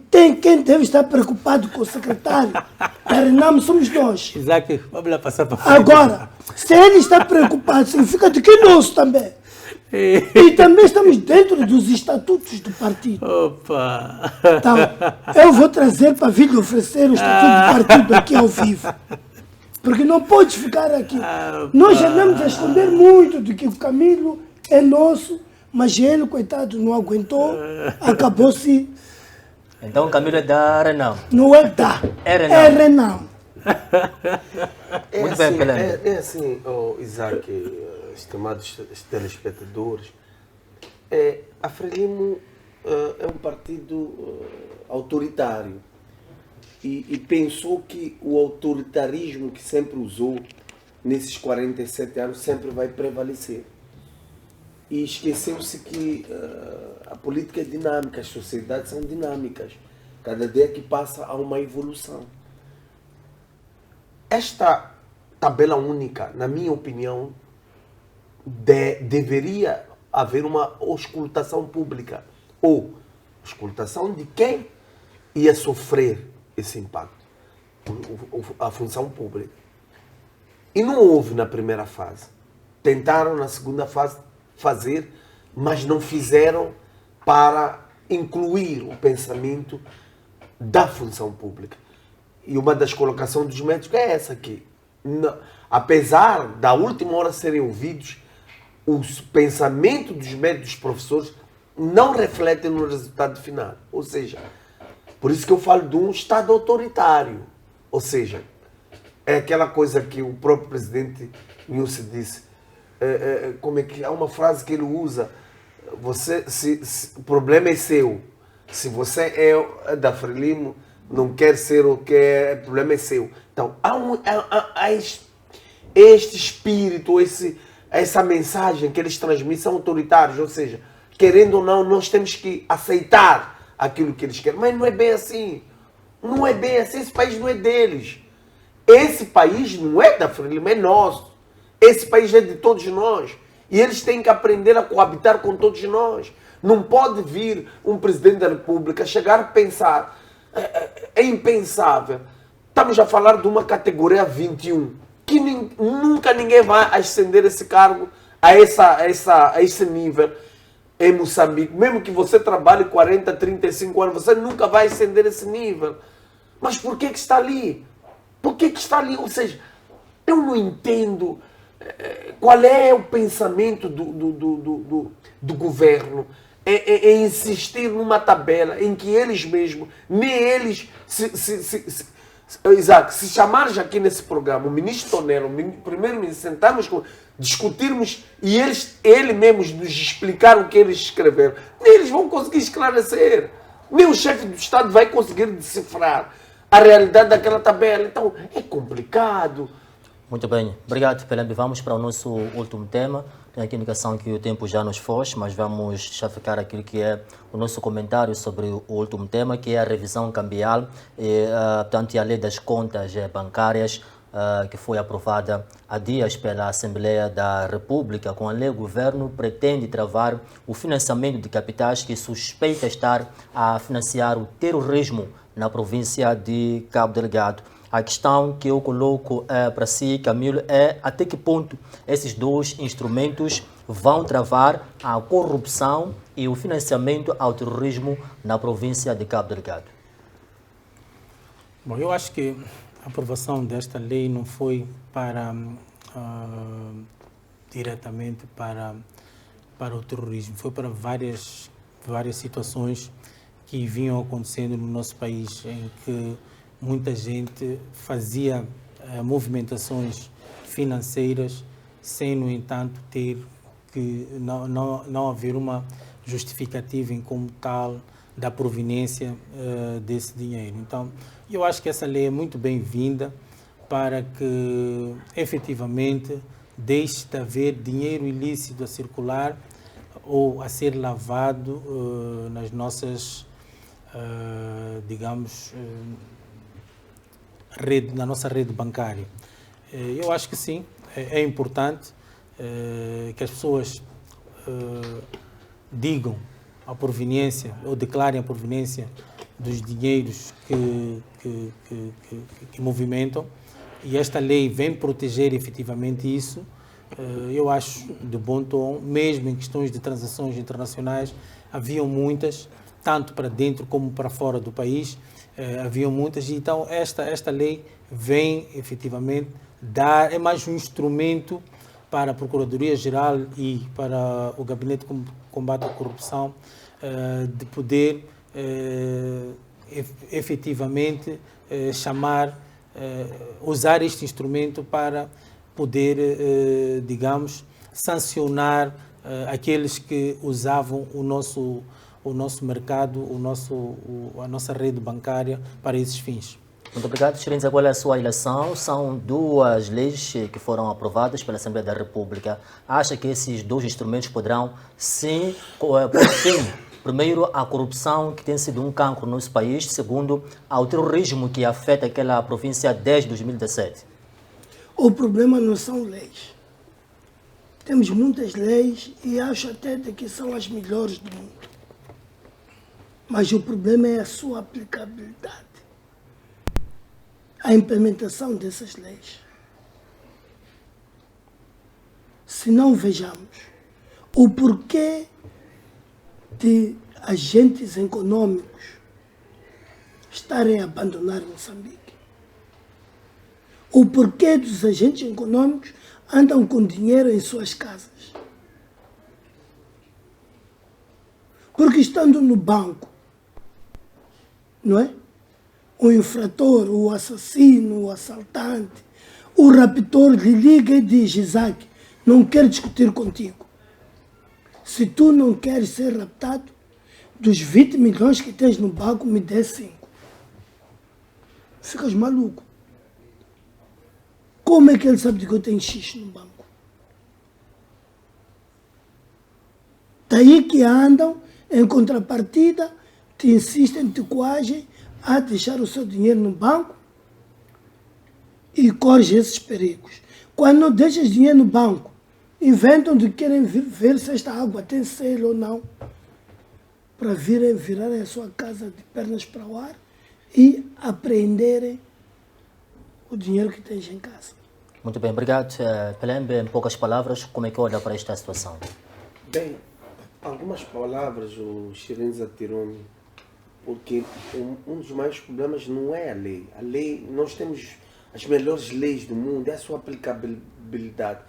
quem deve estar preocupado com o secretário da Arenamo somos nós. Isaac, vamos lá passar para frente. Agora, se ele está preocupado, significa de que nós também. E também estamos dentro dos estatutos do partido. Opa! Então, eu vou trazer para vir lhe oferecer o estatuto do partido aqui ao vivo. Porque não pode ficar aqui. Nós já andamos a esconder muito de que o Camilo é nosso, mas ele, coitado, não aguentou, acabou-se... Então o Camilo é da Renam. Não é da, é Renam. Muito bem, Pelé. É assim, Isaac, estimados telespectadores, a Frelimo é um partido autoritário. E pensou que o autoritarismo que sempre usou nesses 47 anos sempre vai prevalecer. E esqueceu-se que a política é dinâmica, as sociedades são dinâmicas. Cada dia que passa há uma evolução. Esta tabela única, na minha opinião, deveria haver uma auscultação pública. Ou auscultação de quem ia sofrer esse impacto, a função pública. E não houve na primeira fase. Tentaram na segunda fase fazer, mas não fizeram para incluir o pensamento da função pública. E uma das colocações dos médicos é essa aqui. Apesar da última hora serem ouvidos, o pensamento dos médicos, dos professores, não refletem no resultado final. Ou seja, por isso que eu falo de um Estado autoritário. Ou seja, é aquela coisa que o próprio presidente Nussi disse. Como é que há uma frase que ele usa? O problema é seu. Se você é da Frelimo, não quer ser o que é, o problema é seu. Então, há este espírito, essa mensagem que eles transmitem, são autoritários, ou seja, querendo ou não, nós temos que aceitar aquilo que eles querem. Mas não é bem assim. Não é bem assim, esse país não é deles. Esse país não é da Frelimo, é nosso. Esse país é de todos nós. E eles têm que aprender a coabitar com todos nós. Não pode vir um presidente da República chegar a pensar. É impensável. Estamos a falar de uma categoria 21. Que nunca ninguém vai ascender esse cargo a esse nível em Moçambique. Mesmo que você trabalhe 40, 35 anos, você nunca vai ascender esse nível. Mas por que está ali? Por que está ali? Ou seja, eu não entendo qual é o pensamento do governo em insistir numa tabela em que eles mesmos, nem eles, Isaac, se chamares aqui nesse programa o ministro Tonelo, o primeiro-ministro, sentarmos, discutirmos e ele mesmos nos explicar o que eles escreveram, nem eles vão conseguir esclarecer, nem o chefe do Estado vai conseguir decifrar a realidade daquela tabela. Então, é complicado. Muito bem, obrigado, Pelembe. Vamos para o nosso último tema. Tenho aqui a indicação que o tempo já nos foge, mas vamos já ficar aquilo que é o nosso comentário sobre o último tema, que é a revisão cambial e, portanto, a lei das contas bancárias, que foi aprovada há dias pela Assembleia da República. Com a lei, o governo pretende travar o financiamento de capitais que suspeita estar a financiar o terrorismo na província de Cabo Delgado. A questão que eu coloco para si, Camilo, é até que ponto esses dois instrumentos vão travar a corrupção e o financiamento ao terrorismo na província de Cabo Delgado. Bom, eu acho que a aprovação desta lei não foi diretamente para o terrorismo, foi para várias situações que vinham acontecendo no nosso país, em que muita gente fazia movimentações financeiras sem, no entanto, ter que não haver uma justificativa em como tal da proveniência desse dinheiro. Então, eu acho que essa lei é muito bem-vinda para que, efetivamente, deixe de haver dinheiro ilícito a circular ou a ser lavado nas nossas, na nossa rede bancária. Eu acho que sim, é importante que as pessoas digam a proveniência ou declarem a proveniência dos dinheiros que movimentam, e esta lei vem proteger efetivamente isso. Eu acho de bom tom, mesmo em questões de transações internacionais, haviam muitas, tanto para dentro como para fora do país, haviam muitas, e então esta lei vem efetivamente é mais um instrumento para a Procuradoria-Geral e para o Gabinete de Combate à Corrupção de poder efetivamente usar este instrumento para poder, sancionar aqueles que usavam o nosso mercado, a nossa rede bancária para esses fins. Muito obrigado, Xirindes. Agora a sua eleição. São duas leis que foram aprovadas pela Assembleia da República. Acha que esses dois instrumentos poderão, sim, primeiro, a corrupção, que tem sido um cancro no nosso país. Segundo, ao terrorismo que afeta aquela província desde 2017. O problema não são leis. Temos muitas leis e acho até que são as melhores do mundo. mas o problema é a sua aplicabilidade, a implementação dessas leis. Se não vejamos o porquê de agentes econômicos estarem a abandonar Moçambique, o porquê dos agentes econômicos andam com dinheiro em suas casas. Porque estando no banco, não é? O infrator, o assassino, o assaltante, o raptor lhe liga e diz: Isaac, não quero discutir contigo. Se tu não queres ser raptado, dos 20 milhões que tens no banco, me dê 5. Ficas maluco. Como é que ele sabe que eu tenho X no banco? Daí que andam, em contrapartida, te insistem, te coagem a deixar o seu dinheiro no banco e correm esses perigos. Quando não deixas dinheiro no banco, inventam de querem ver se esta água tem selo ou não, para virarem a sua casa de pernas para o ar e apreenderem o dinheiro que tens em casa. Muito bem, obrigado. Pelembe, em poucas palavras, como é que olha para esta situação? Bem, algumas palavras o Chirenza tirou-me, porque um dos maiores problemas não é a lei. A lei, nós temos as melhores leis do mundo, é a sua aplicabilidade.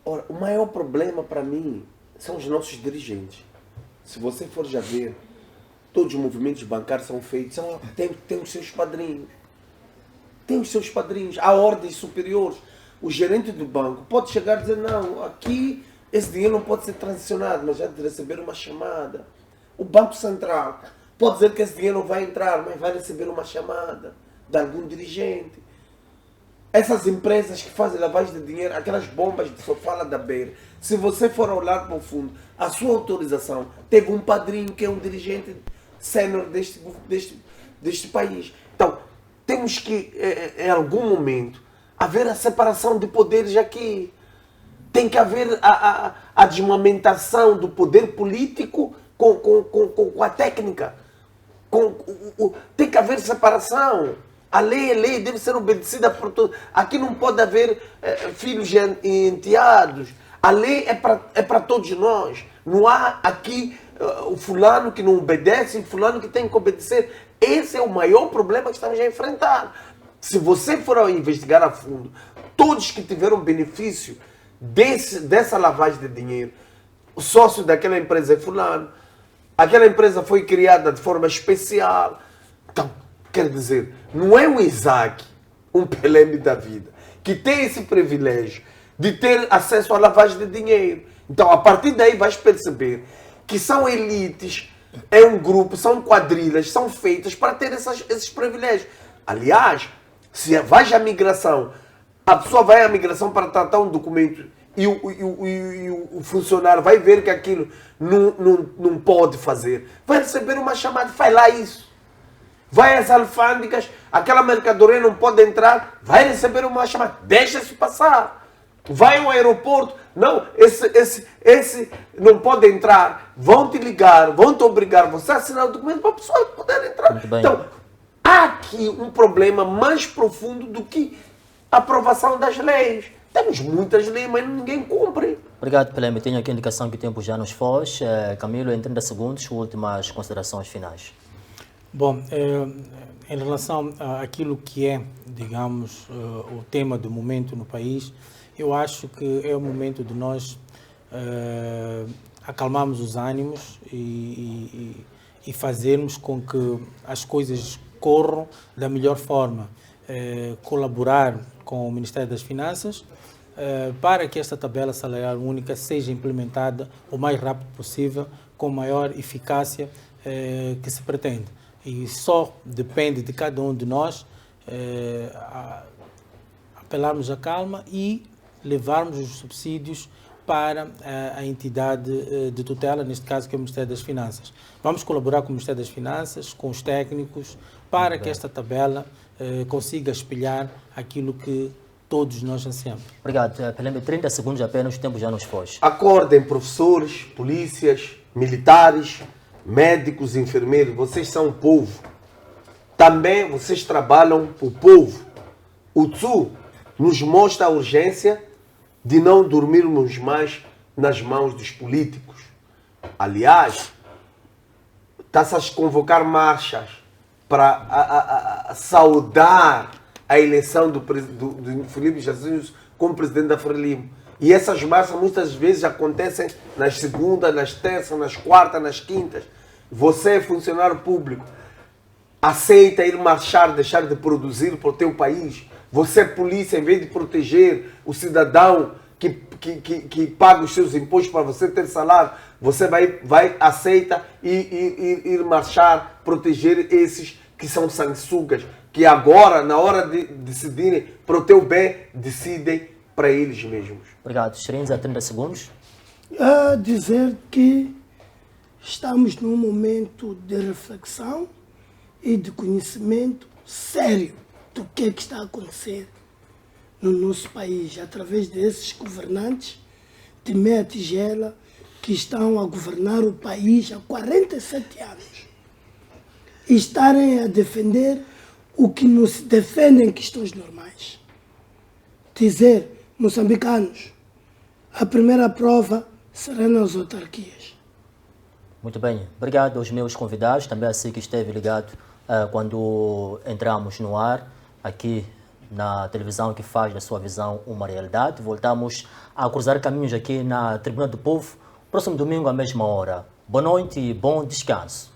Ora, o maior problema para mim são os nossos dirigentes. Se você for já ver, todos os movimentos bancários são feitos, tem os seus padrinhos. Tem os seus padrinhos, há ordens superiores. O gerente do banco pode chegar e dizer: não, aqui esse dinheiro não pode ser transacionado, mas já de receber uma chamada. O Banco Central pode dizer que esse dinheiro não vai entrar, mas vai receber uma chamada de algum dirigente. Essas empresas que fazem lavagem de dinheiro, aquelas bombas de sofala da beira, se você for olhar para o fundo, a sua autorização teve um padrinho que é um dirigente sênior deste país. Então, temos que, em algum momento, haver a separação de poderes aqui. Tem que haver a desmamentação do poder político com a técnica. Tem que haver separação. A lei é lei, deve ser obedecida por todos. Aqui não pode haver filhos e enteados. A lei é para todos nós. Não há aqui o fulano que não obedece e o fulano que tem que obedecer. Esse é o maior problema que estamos a enfrentar. Se você for investigar a fundo, todos que tiveram benefício dessa lavagem de dinheiro, o sócio daquela empresa é fulano, aquela empresa foi criada de forma especial. Então, quer dizer, não é um Isaac, um Pelembe da vida, que tem esse privilégio de ter acesso à lavagem de dinheiro. Então, a partir daí vais perceber que são elites, é um grupo, são quadrilhas, são feitas para ter esses privilégios. Aliás, se vais à migração, a pessoa vai à migração para tratar um documento e o funcionário vai ver que aquilo não pode fazer, vai receber uma chamada, faz lá isso. Vai às alfândegas, aquela mercadoria não pode entrar, vai receber uma chamada, deixa-se passar. Vai ao aeroporto, não, esse não pode entrar, vão te ligar, vão te obrigar, você a assinar o documento para a pessoa poder entrar. Então, há aqui um problema mais profundo do que a aprovação das leis. Temos muitas leis, mas ninguém cumpre. Obrigado, Pelembe. Tenho aqui a indicação que o tempo já nos foge. Camilo, em 30 segundos, últimas considerações finais. Bom, em relação àquilo que é, digamos, o tema do momento no país, eu acho que é o momento de nós acalmarmos os ânimos e fazermos com que as coisas corram da melhor forma. Colaborar com o Ministério das Finanças para que esta tabela salarial única seja implementada o mais rápido possível, com maior eficácia que se pretende. E só depende de cada um de nós apelarmos à calma e levarmos os subsídios para a entidade de tutela, neste caso que é o Ministério das Finanças. Vamos colaborar com o Ministério das Finanças, com os técnicos, para que esta tabela consiga espelhar aquilo que todos nós ansiamos. Obrigado. Pelembe, 30 segundos apenas, o tempo já nos foge. Acordem professores, polícias, militares, médicos, enfermeiros, vocês são o povo. Também vocês trabalham para o povo. O TSU nos mostra a urgência de não dormirmos mais nas mãos dos políticos. Aliás, está-se a convocar marchas para saudar a eleição do Filipe Jesus como presidente da Frelimo. E essas marchas muitas vezes acontecem nas segundas, nas terças, nas quartas, nas quintas. Você é funcionário público, aceita ir marchar, deixar de produzir para o teu país. Você é polícia, em vez de proteger o cidadão que paga os seus impostos para você ter salário, você aceita ir marchar, proteger esses que são sanguessugas, que agora, na hora de decidirem para o teu bem, decidem para eles mesmos. Obrigado. Xerins, a 30 segundos. A dizer que estamos num momento de reflexão e de conhecimento sério do que é que está a acontecer no nosso país, através desses governantes de meia tigela que estão a governar o país há 47 anos e estarem a defender o que não se defende em questões normais. Dizer, moçambicanos, a primeira prova será nas autarquias. Muito bem. Obrigado aos meus convidados, também a si que esteve ligado quando entramos no ar, aqui na televisão que faz da sua visão uma realidade. Voltamos a cruzar caminhos aqui na Tribuna do Povo, próximo domingo à mesma hora. Boa noite e bom descanso.